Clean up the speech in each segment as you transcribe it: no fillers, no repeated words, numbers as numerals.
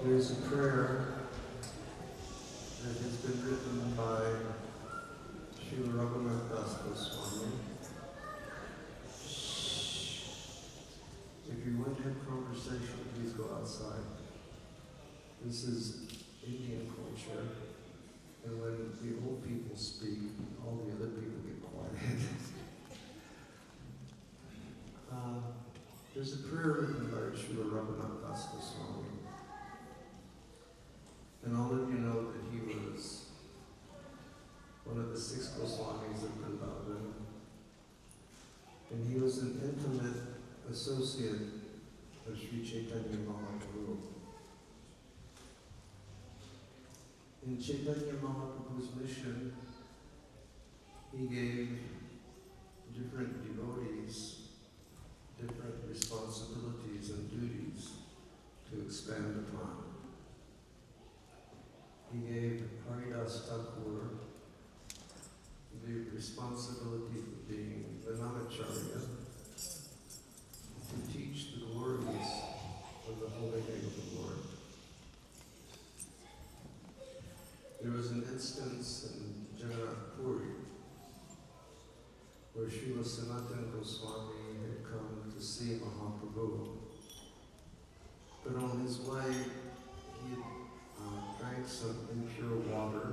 There's a prayer that has been written by Govinda Swami. If you want to have conversation, please go outside. This is Indian culture, and when the old people speak, all the other people get quiet. There's a prayer written by Govinda Swami. And all of you know that he was one of the 6 Goswamis of Bhajan. And he was an intimate associate of Sri Chaitanya Mahaprabhu. In Chaitanya Mahaprabhu's mission, he gave different devotees different responsibilities and duties to expand upon. He gave Haridas Thakur the responsibility of being Vanamacharya to teach the glories of the holy name of the Lord. There was an instance in Jagannath Puri where Srila Sanatana Goswami had come to see Mahaprabhu. But on his way, he had drank some impure water,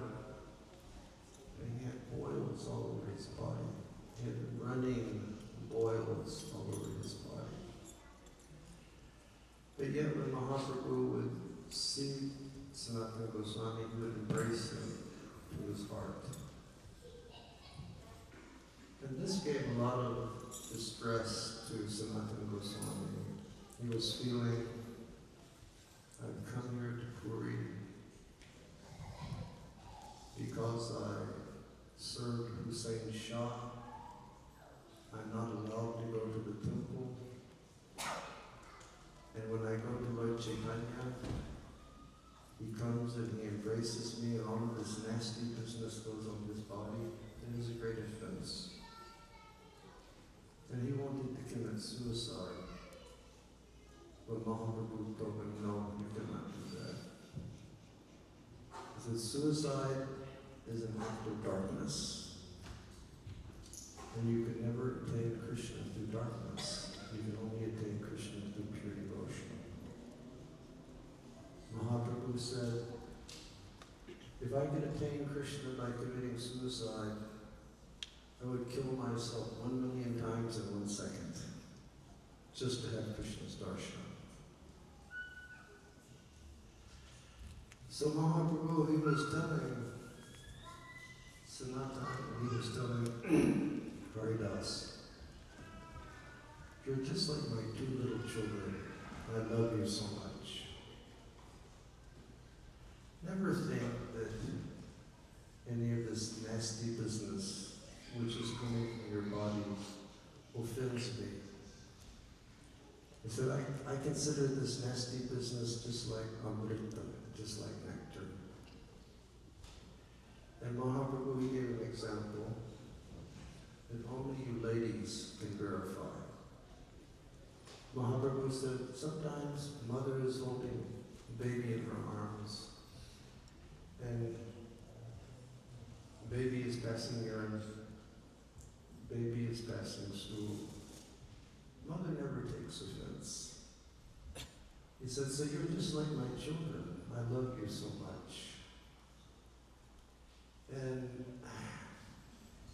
and he had boils all over his body. He had running boils all over his body. But yet when Mahaprabhu would see Sanatana Goswami, he would embrace him to his heart. And this gave a lot of distress to Sanatana Goswami. He was feeling, I've come here to Puri because I served Hussein Shah. I'm not allowed to go to the temple. And when I go to Lord Chaitanya, he comes and he embraces me, and all of this nasty business goes on his body. It is a great offense. And he wanted to commit suicide. But Mahaprabhu told him, no, you cannot do that. He said, suicide is an act of darkness. And you can never attain Krishna through darkness. You can only attain Krishna through pure devotion. Mahaprabhu said, if I could attain Krishna by committing suicide, I would kill myself 1,000,000 times in 1 second, just to have Krishna's darshan. So Mahaprabhu, he was telling Sanatana, he was telling Haridas, you're just like my 2 little children. I love you so much. Never think that any of this nasty business which is coming from your body offends me. He said, I consider this nasty business just like amrita, just like nectar. And Mahaprabhu, he gave an example that only you ladies can verify. Mahaprabhu said, sometimes mother is holding a baby in her arms, and baby is passing urine, baby is passing stool. Mother never takes offense. He said, so you're just like my children. I love you so much. And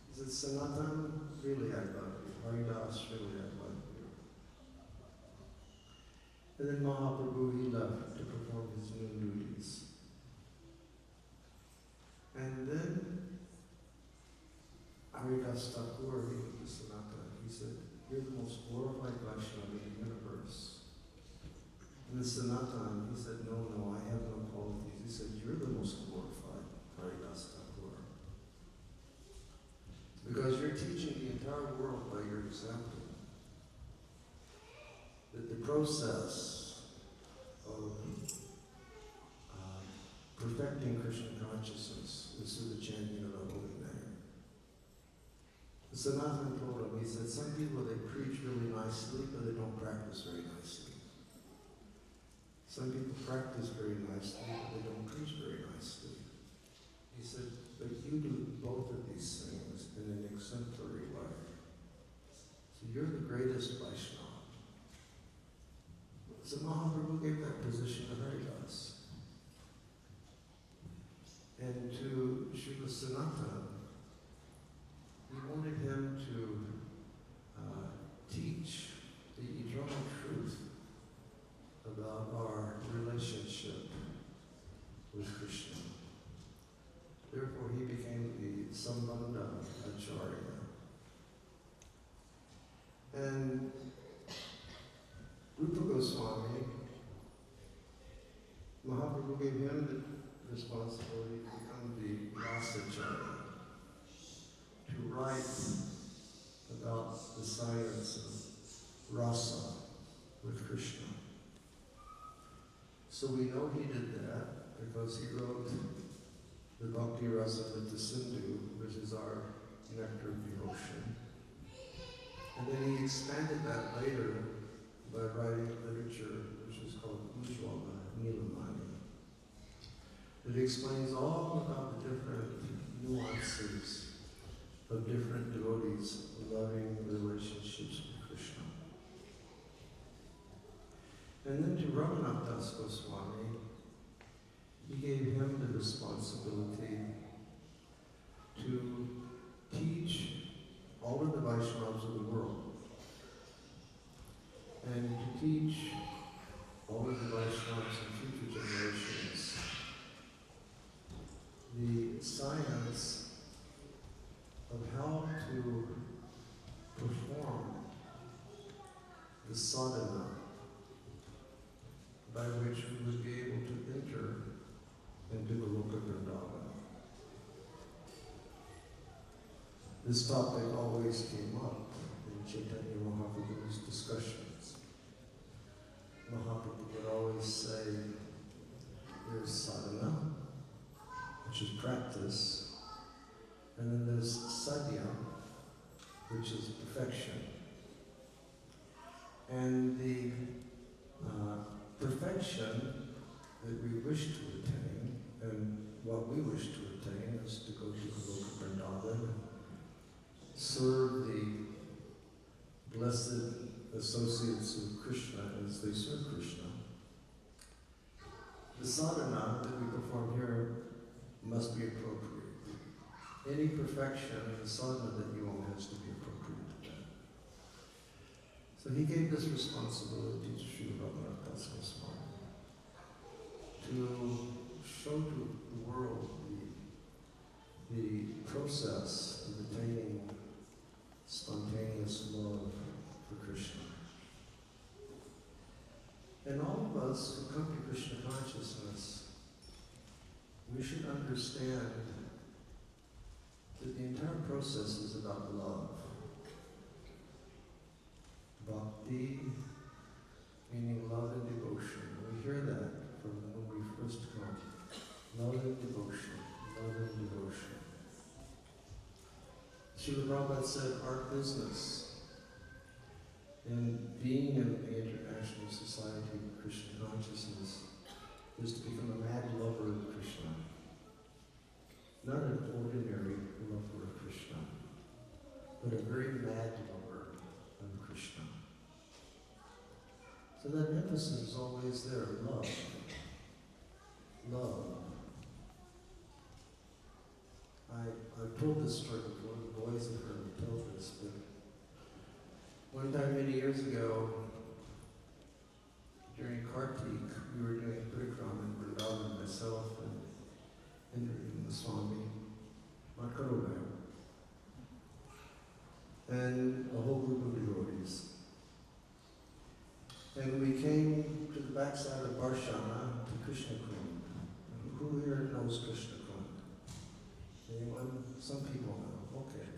he said, Sanatana, really I love you. Haridas, really I love you. And then Mahaprabhu, he left to perform his new duties. And then Haridas Thakur, he went to Sanatana. He said, you're the most glorified Vaishnava in the universe. And then Sanatana, he said, no, I have no qualities. He said, you're the most glorified Haridas Thakur. Because you're teaching the entire world by your example that the process of perfecting Krishna consciousness is through the chanting of the holy name. Sanatana told him, he said, some people, they preach really nicely, but they don't practice very nicely. Some people practice very nicely, but they don't preach very nicely. He said, but you do both of these things in an exemplary way. So you're the greatest Vaishnava. So Mahaprabhu gave that position to Haridas. And to Srila Sanatana, he wanted him to teach the eternal truth about our relationship with Krishna. Therefore, he became the Sambandha Acharya. And Rupa Goswami, Mahaprabhu gave him the responsibility to become the Rasacharya, to write about the science of rasa with Krishna. So we know he did that because he wrote the Bhakti Rasamrita Sindhu, which is our nectar of devotion. And then he expanded that later by writing literature which is called Ujjvala Nilamani. It explains all about the different nuances of different devotees' loving relationships with Krishna. And then to Raghunath Das Goswami, he gave him the responsibility to teach all of the Vaishnavas of the world and to teach all of the Vaishnavas in future generations the science of how to perform the sadhana by which we would be able to enter into the Loka Vrindavan. This topic always came up in Chaitanya Mahaprabhu's discussions. Mahaprabhu would always say, there's sadhana, which is practice, and then there's sadhya, which is perfection. And the perfection that we wish to attain, and what we wish to attain, is to go to the Loka Vrindavan, serve the blessed associates of Krishna as they serve Krishna. The sadhana that we perform here must be appropriate. Any perfection in the sadhana that you own has to be appropriate to that. So he gave this responsibility to Srila Raghunath Das Goswami to show to the world the process of attaining spontaneous love for Krishna. And all of us who come to Krishna consciousness, we should understand that the entire process is about love. Bhakti, meaning love and devotion. We hear that from when we first come. Love and devotion, love and devotion. Srila Prabhupada said, our business in being in the International Society of Krishna Consciousness is to become a mad lover of Krishna. Not an ordinary lover of Krishna, but a very mad lover of Krishna. So that emphasis is always there, love. Love. I told this story before, the boys have heard me tell this, but one time many years ago, during Kartik, we were doing Parikrama in Vrindavan, myself and Govinda Swami, Makarovaya, and a whole group of devotees. And we came to the backside of Barshana to Krishna Kund. Who here knows Krishna Kund? Anyone? Some people know. Okay.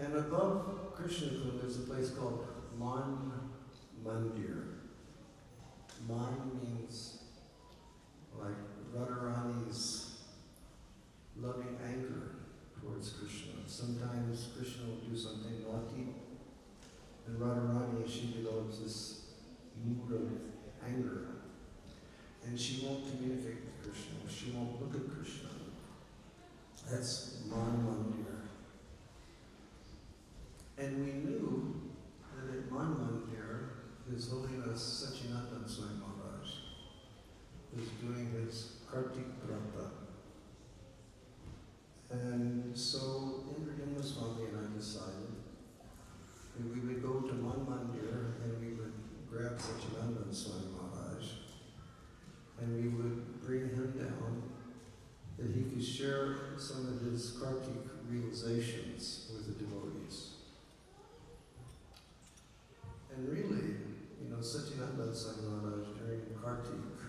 And above Krishna Kund, there's a place called Man Mandir. Man means like Radharani's loving anger towards Krishna. Sometimes Krishna will do something naughty, and Radharani, she develops this mood of And she won't communicate with Krishna. She won't look at Krishna. That's Man Mandir. And we knew that at Man Mandir, His Holiness Sachinanda Swami Maharaj was doing his Kartik Vrata. And so Indra Swami and I decided that we would go to Man Mandir and we would grab Sachinanda Swami Maharaj and we would bring him down that he could share some of his Kartik realizations with the devotees. And really, Sachinanda Swami Maharaj during Kartik,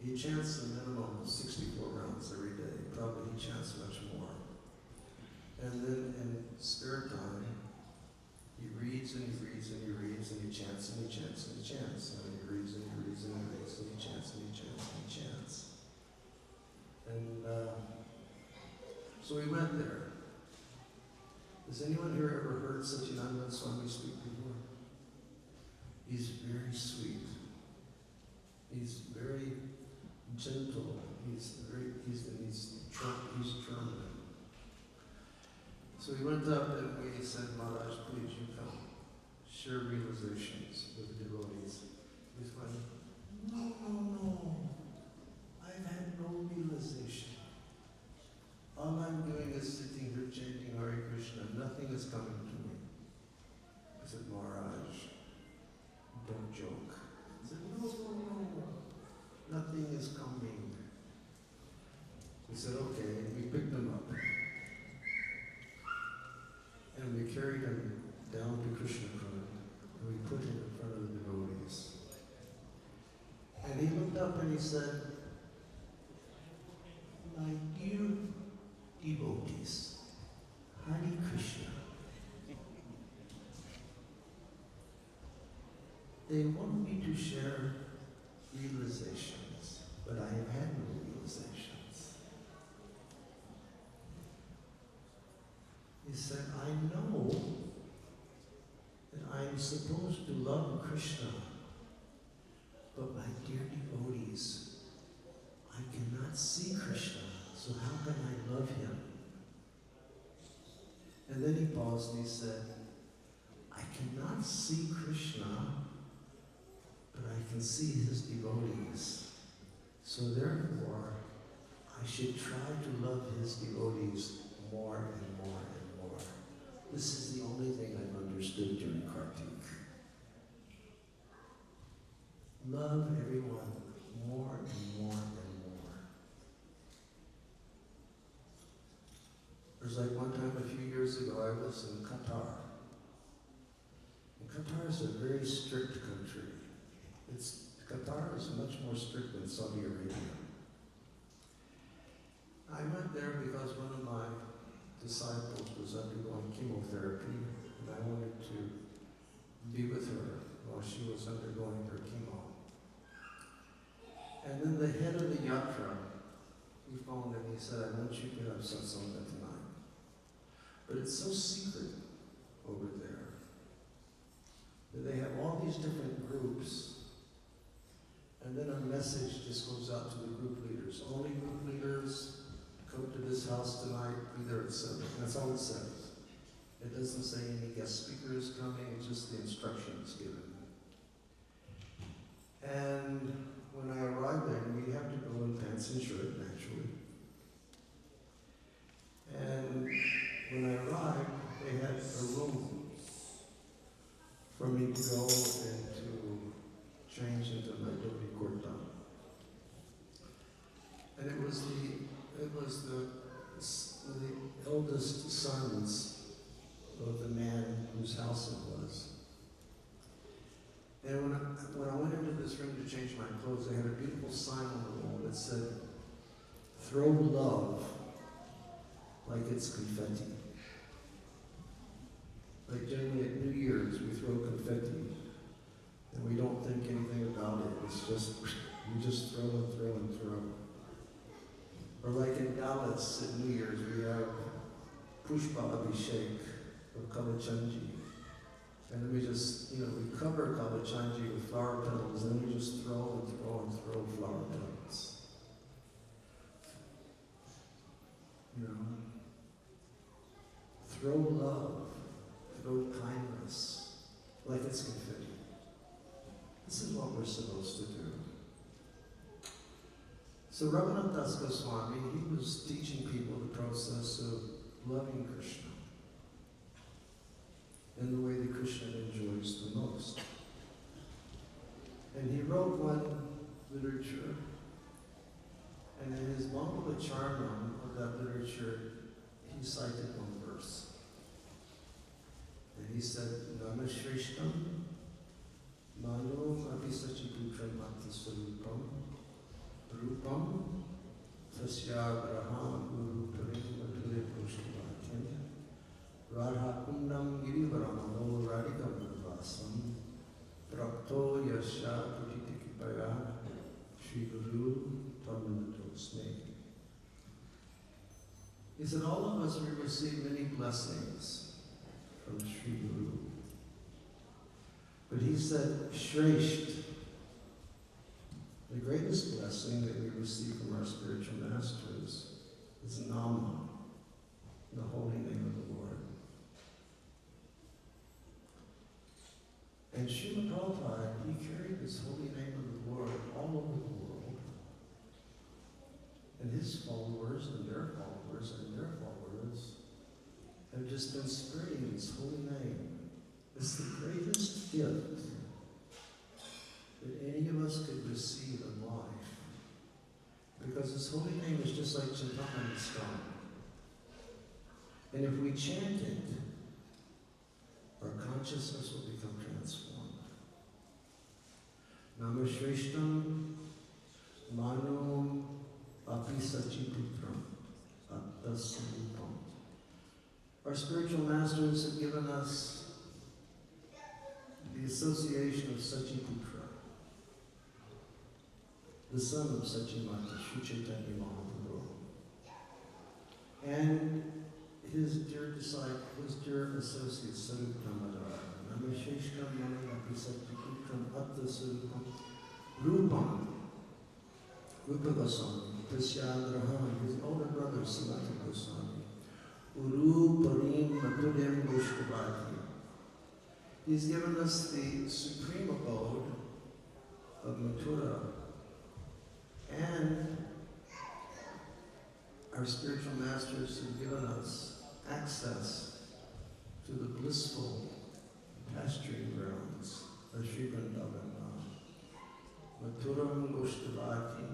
he chants a minimum of 64 rounds every day. Probably he chants much more. And then in spare time, he reads and he reads and he reads and he chants and he chants and he chants. And he reads and he reads and he reads and he chants and he chants and he chants. And so we went there. Has anyone here ever heard Sachinanda Swami speak before? He's very sweet. He's very gentle. He's German. So we went up and we said, Maharaj, please you come. Share realizations with the devotees. He's going, no. I've had no realization. All I'm doing is sitting here chanting Hare Krishna. Nothing is coming to me. I said, Maharaj, don't joke. He said, no. Nothing is coming. We said, okay. We picked him up. And we carried him down to Krishna Kirtan. And we put him in front of the devotees. And he looked up and he said, my dear devotees, Hare Krishna. They want me to share realizations, but I have had no realizations. He said, I know that I'm supposed to love Krishna, but my dear devotees, I cannot see Krishna, so how can I love him? And then he paused and he said, I cannot see Krishna, but I can see his devotees. So therefore, I should try to love his devotees more and more and more. This is the only thing I've understood during Kartik. Love everyone more and more and more. There's like one time a few years ago, I was in Qatar. And Qatar is a very strict country. Qatar is much more strict than Saudi Arabia. I went there because one of my disciples was undergoing chemotherapy, and I wanted to be with her while she was undergoing her chemo. And then the head of the yatra, he phoned and he said, I want you to have satsanga tonight. But it's so secret over there that they have all these different groups. And then a message just goes out to the group leaders. Only group leaders come to this house tonight, be there at 7. That's all it says. It doesn't say any guest speakers coming, it's just the instructions given. And when I arrived there, we have to go in pants and shirt, naturally. And when I arrived, they had a room for me to go and to change into my Jubilee Kirtan. And it was the eldest sons of the man whose house it was. And when I went into this room to change my clothes, they had a beautiful sign on the wall that said, throw love like it's confetti. Like generally at New Year's, we throw confetti, and we don't think anything about it. It's just, we just throw and throw and throw. Or like in Dallas at New Year's, we have Pushpa Abhishek or Kalachanji. And then we just, we cover Kalachanji with flower petals, and then we just throw and throw and throw flower petals. Throw love, throw kindness, like it's confetti. This is what we're supposed to do. So Raghunath Goswami, he was teaching people the process of loving Krishna in the way that Krishna enjoys the most. And he wrote one literature, and in his Mangala Charnam of that literature, he cited one verse. And he said, Namashrishtam, Mano Abhisachiputram Attasarupam, Rupam, Tasyagraham Guru Parim Matule Pushtivatim, Radha Kundam Girivaramano Radhikam Navasam, Prakto Yasha Putitikipaya, Shri Guru Tamanatosme. He said, all of us will receive many blessings from Shri Guru. But he said, Shresht, the greatest blessing that we receive from our spiritual masters is Nama, the holy name of the Lord. And Srila Prabhupada, he carried this holy name of the Lord all over the world. And his followers and their followers and their followers have just been spreading his holy name. It's the greatest gift that any of us could receive in life. Because his holy name is just like Chintamani stone. And if we chant it, our consciousness will become transformed. Namashrishtam Mano Apisachiputram Attasarupam. Our spiritual masters have given us the association of Sachiputra, the son of Sachimata, Sri Chaitanya Mahaprabhu, and his dear disciple, his dear associate, Sarup Namadara. Namasheshkam Mananapi Satyaputram Attasarupam Rupam Rupa Goswami, Tasyadraham, his older brother, Sanatana Goswami, Uru Parim Maturyam Goshkavati. He's given us the supreme abode of Mathura, and our spiritual masters have given us access to the blissful pasturing grounds of Sri Vrindavan. Mathuram Goshkavati,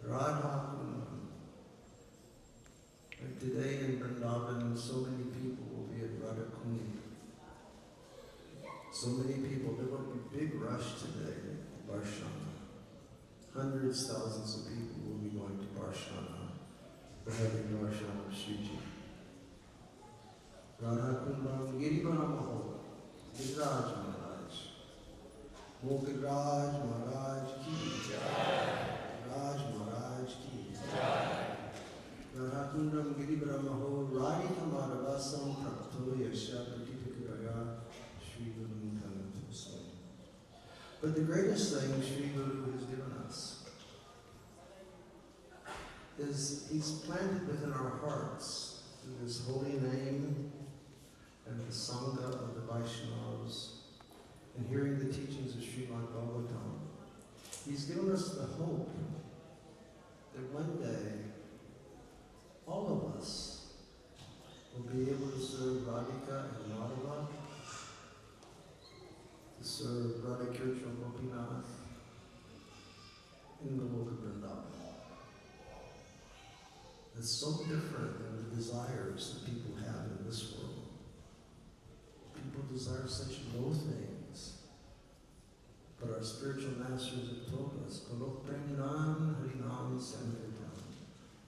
Radha Kundam. Like today in Vrindavan, so many people will be at Radha Kundam. So many people, there will be a big rush today at Barshana. Hundreds, thousands of people will be going to Barshana for having Darshan of Sriji. Radha Kundam Girivaramaho, Giriraj Maharaj. Mo Giriraj Maharaj ki jai. Giriraj Maharaj ki jai. Radha Kundam Girivaramaho, Radhika Madhavasam Prakto Yasha Pratipakiraya. But the greatest thing Sri Guru has given us is he's planted within our hearts through his holy name and the Sangha of the Vaishnavas and hearing the teachings of Srimad Bhagavatam. He's given us the hope that one day all of us will be able to serve Radhika and Madhava, to serve Radha Kirtan Gopinatha in the Lok of Vrindavan. It's so different than the desires that people have in this world. People desire such low things. But our spiritual masters have told us, Golok Pranam Harinam Sankirtan.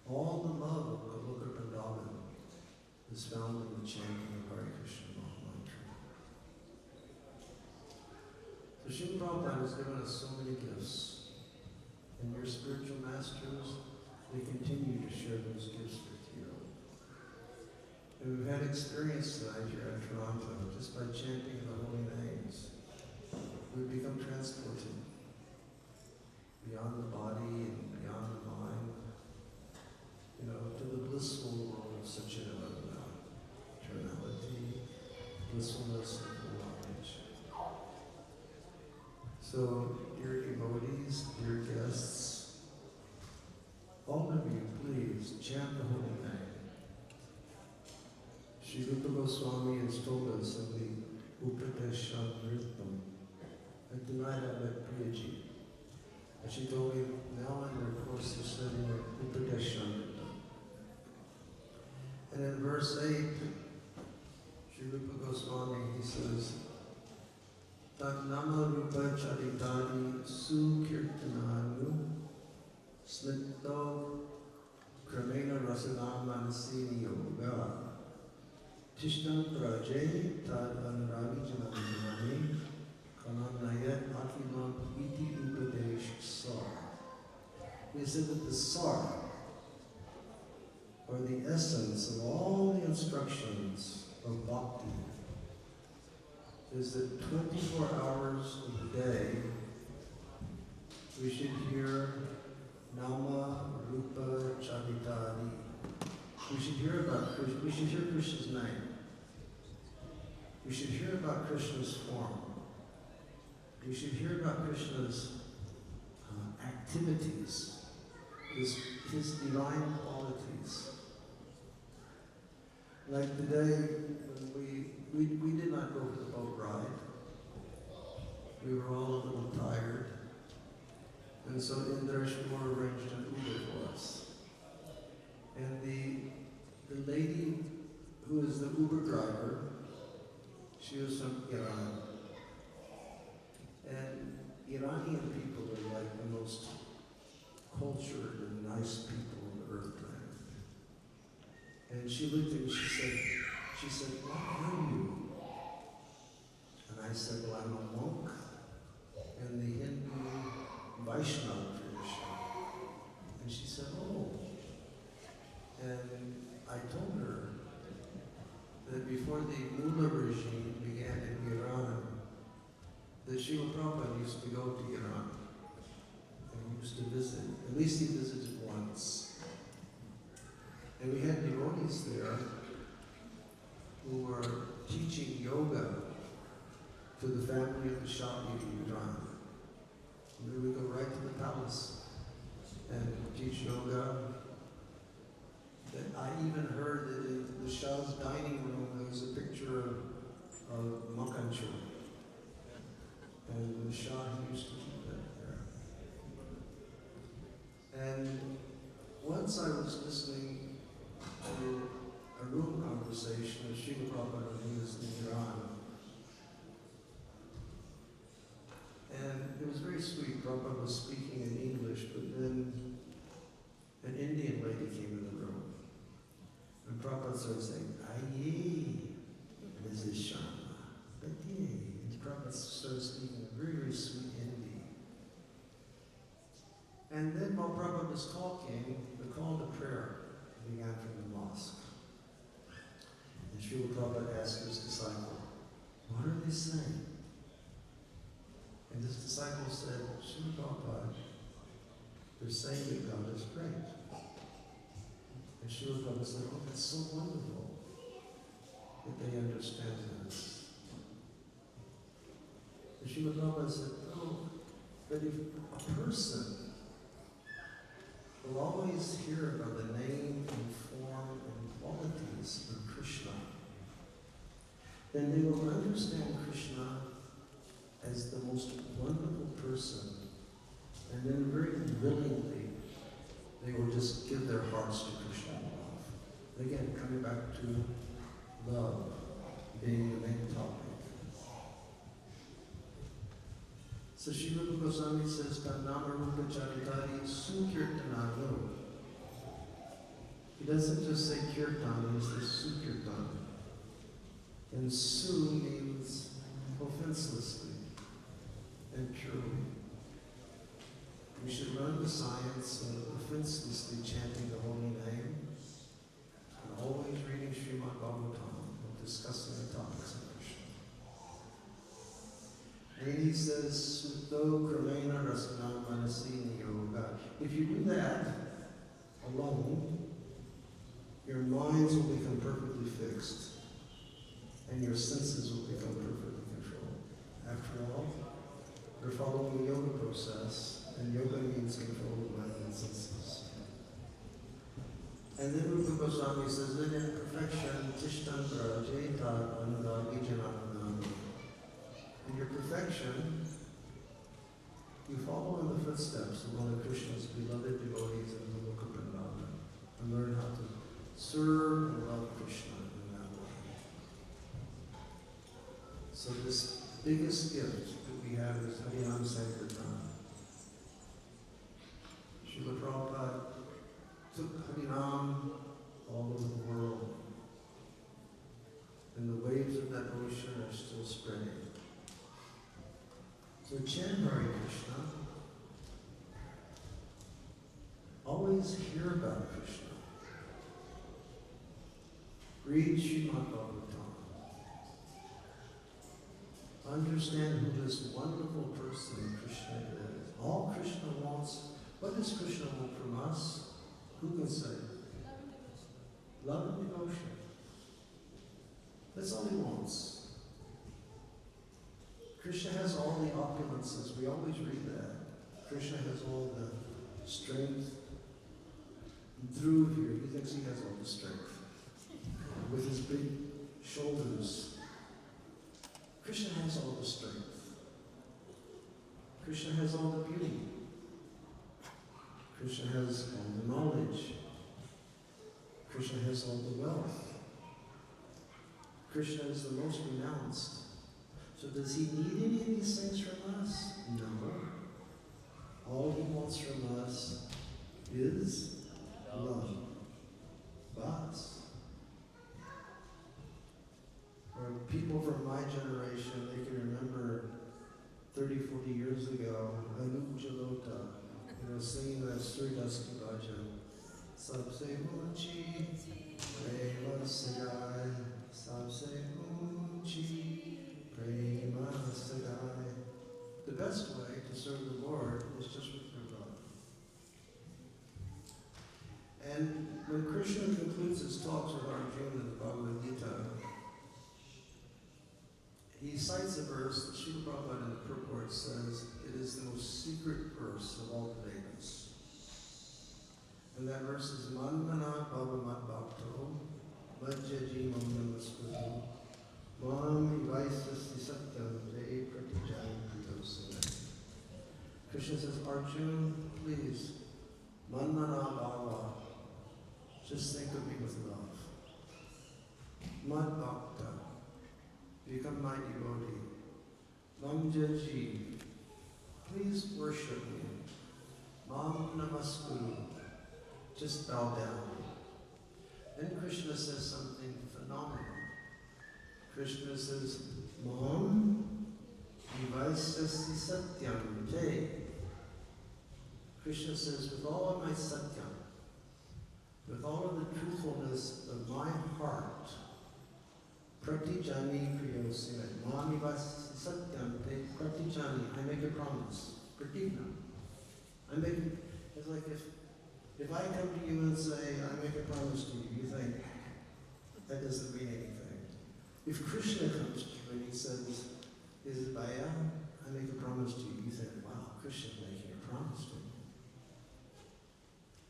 All the love of Golok Vrindavan is found in the chanting of Hare Krishna. So Srila Prabhupada has given us so many gifts, and your spiritual masters, they continue to share those gifts with you. And we've had experience tonight here in Toronto, just by chanting the holy names. We've become transported beyond the body and beyond the mind, to the blissful world of Satchidananda, eternality, blissfulness, and knowledge. So, dear devotees, dear guests, all of you, please chant the holy name. Sri Rupa Goswami has told us in the Upadeshamritam. And tonight I met Priyaji. And she told me, now I'm in her course of studying Upadeshamritam. And in verse 8, Sri Rupa Goswami, he says, Tat nama rupa charitani sukirtananu snitto kramena rasanam manasini yoga tishtam praje tad anurami janamani kananayat akilam iti upadesh sar. He said that the sar, or the essence of all the instructions of bhakti, is that 24 hours of the day we should hear Nama Rupa Charitani. We should hear Krishna's name. We should hear about Krishna's form. We should hear about Krishna's activities, his divine qualities. Like today, when we did not go for the boat ride. We were all a little tired. And so Indrash arranged an Uber for us. And the lady who is the Uber driver, she was from Iran. And Iranian people are like the most cultured and nice people on the earth. And she looked at me, she said, what are you? And I said, well, I'm a monk in the Hindu Vaishnava tradition. And she said, oh. And I told her that before the Mullah regime began in Iran, that Srila Prabhupada used to go to Iran. And he used to visit. At least he visited once. And we had devotees there who were teaching yoga to the family of the Shah of Iran. And we would go right to the palace and teach yoga. And I even heard that in the Shah's dining room there was a picture of Makanchu. And the Shah used to keep that there. And once I was listening to a room conversation with Srila Prabhupada when he was in Iran. And it was very sweet. Prabhupada was speaking in English, but then an Indian lady came in the room. And Prabhupada started saying, Aye, Mrs. Sharma, Aye. And Prabhupada started speaking very, very sweet Hindi. And then while Prabhupada was talking, the call to prayer began from the mosque. And Srila Prabhupada asked his disciple, what are they saying? And his disciple said, Srila Prabhupada, they're saying that God is great. And Srila Prabhupada said, oh, that's so wonderful that they understand this. And Srila Prabhupada said, oh, but if a person will always hear about the name and form and qualities of Krishna, then they will understand Krishna as the most wonderful person, and then very willingly they will just give their hearts to Krishna in love. Again, coming back to love being the main topic. So Sri Rupa Goswami says, Tannama Rupa Charitari Sukirtananu. He doesn't just say kirtan, he says sukirtan. And su means offenselessly and purely. We should learn the science of offenselessly chanting the holy name and always reading Srimad Bhagavatam. discussing the topics of Krishna. And he says, Sutto Kramena Rasana Manasini Yoga. If you do that alone, your minds will become perfectly fixed, and your senses will become perfectly controlled. After all, you're following the yoga process, and yoga means control of mind and senses. And then Rupa Goswami says, then in perfection, Tishtan Brajeta Anudagi Jananam. In your perfection, you follow in the footsteps of one of Krishna's beloved devotees in the Loka Vrindavan, and learn how to serve and love Krishna in that way. So this biggest gift that we have is Harinam Sankirtan. Srila Prabhupada took Harinam all over the world, and the waves of that ocean are still spreading. So chant Hare Krishna. Always hear about Krishna. Read Srimad Bhagavatam. Understand who this wonderful person Krishna is. All Krishna wants. What does Krishna want from us? Who can say? Love and devotion. That's all he wants. Krishna has all the opulences. We always read that. Krishna has all the strength. And through here, he thinks he has all the strength. With his big shoulders. Krishna has all the strength. Krishna has all the beauty. Krishna has all the knowledge. Krishna has all the wealth. Krishna is the most renounced. So does he need any of these things from us? No. All he wants from us is love. Bas. Or people from my generation, they can remember 30, 40 years ago, Anujalota, singing that Sri Dusty Bhajan. Sabse unchi, prema sagai, sabse unchi, prema sagai. The best way to serve the Lord is just with your love. And when Krishna concludes his talks with Arjuna in the Bhagavad Gita, he cites a verse that Srila Prabhupada in the purport says it is the most secret verse of all the Vedas. And that verse is Manmana Bhava Mad Bhakto Madhyaji Mam Namaskuru Mam Ivaisasti Satyam Jai Pratijaya Pritosane. Krishna says, Arjuna, please, Manmana Bhava, just think of me with love. Mad Bhakta, become my devotee. Mamjaji, please worship me. Mam Namaskuru, just bow down. Then Krishna says something phenomenal. Krishna says, Mam Ivaisasi Satyam Jai. Krishna says, with all of my satyam, with all of the truthfulness of my heart, Pratijani Priyosime, Mami Vas Satyam Te Pratijani, I make a promise. Pratigna. It's like if I come to you and say, I make a promise to you, you think, that doesn't mean anything. If Krishna comes to you and he says, is it Baya? I make a promise to you, you think, wow, Krishna's making a promise to me.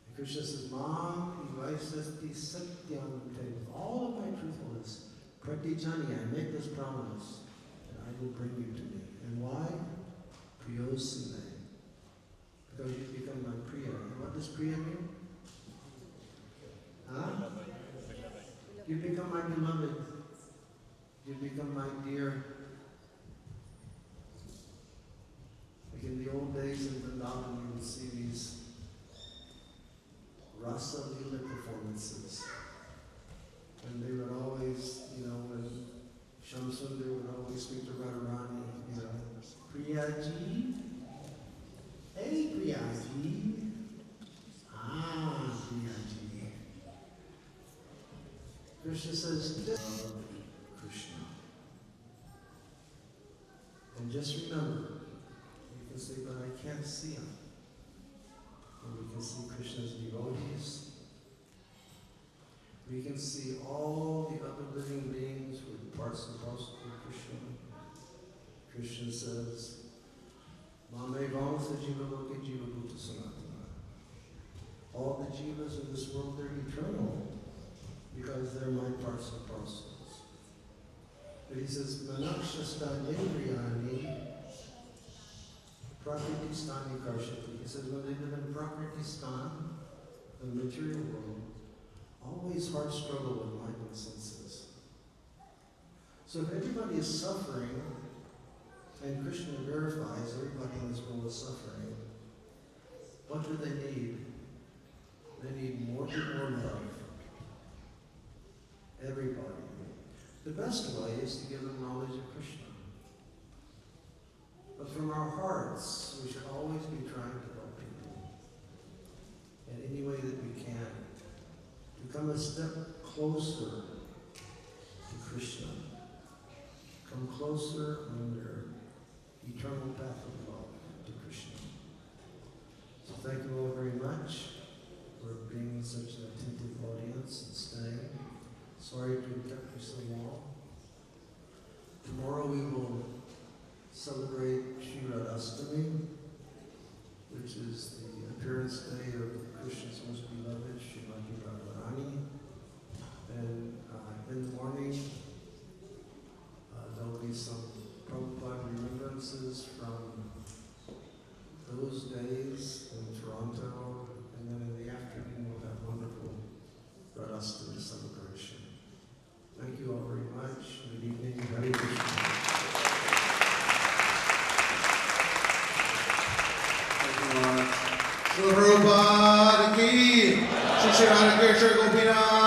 And Krishna says, Mam Ivaisasti Satyam Te, with all of my truthfulness, Pratijani, I make this promise, and I will bring you to me. And why? Priyosime. Because you become my Priya. And what does Priya mean? Huh? You become my beloved. You become my dear. Like in the old days in Vrindavan, you would see these Rasa Lila performances. And they would always, when Shamsundar would always speak to Radharani, Priyaji, hey Priyaji, Priyaji. Krishna says, And just remember, you can say, but I can't see him. And we can see Krishna's devotees. We can see all the other living beings with parts and parcels of Krishna. Krishna says, Mame Vamsa Jiva Loke Jiva Bhuta Sanatana. All the jivas in this world, they're eternal because they're my parts and parcels. But he says, Manakshastan Indriyani Prakritisthani Karshati. He says, when they live in Prakritistan, the material world, always hard struggle with mind and senses. So if everybody is suffering, and Krishna verifies everybody in this world is suffering, what do they need? They need more and more love. Everybody. The best way is to give them knowledge of Krishna. But from our hearts, we should always be trying to help people in any way that we can. To come a step closer to Krishna. Come closer on their eternal path of love to Krishna. So thank you all very much for being such an attentive audience and staying. Sorry to have kept you so long. Tomorrow we will celebrate Shri Radhastami, which is the appearance day of Krishna's most beloved, Srimati Radharani. And in the morning, there'll be some Prabhupada remembrances from those days in Toronto, and then in the afternoon we'll have wonderful Radhastami celebration. Thank you all very much. Good evening. Hare Krishna. Srila Prabhupada ki, Shri Radha Krishna Gopinatha.